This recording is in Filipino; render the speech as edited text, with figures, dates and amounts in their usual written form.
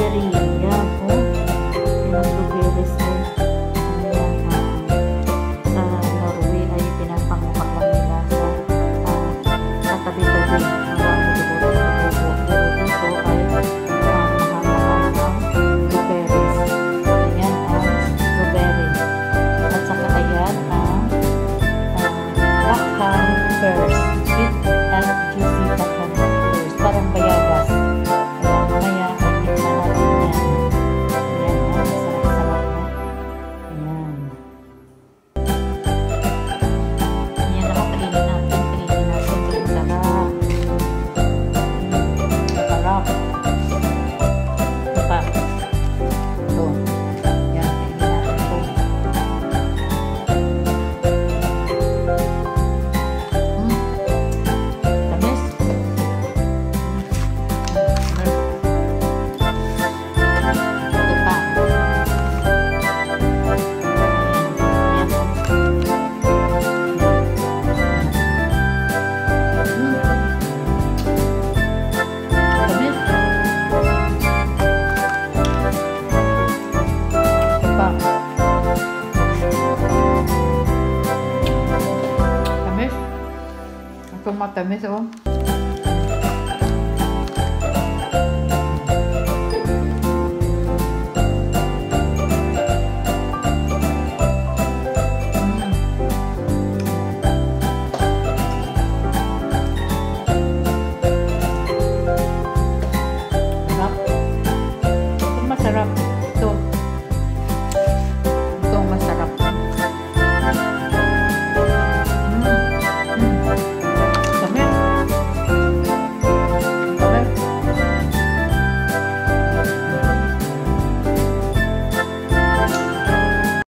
blueberry. Yan, oh. Yan ang blueberries din. Ano yan, sa Norway ay pinapangukak lang nila sa tabi-tabi. Marami siguro sa bubo. Pero dito ay mahal-mahal ang blueberries. Ayan ang blueberry. At saka ayan ang Backham pears. Sweet and juicy Backham pears. Parang bayabas. Kaya mamaya ay tingnan natin yan. Ayan o, masarap-sarap na. Ayan. Ayan ako, pilinin natin. Pilinin natin. Ang sarap. Sarap. Ito pa. Ito. Ayan, pilinin natin ito. Tamis. Ito pa. Ayan o. Tamis. Ito pa. Tamis. Ito matamis o. Sarap. Ito masarap.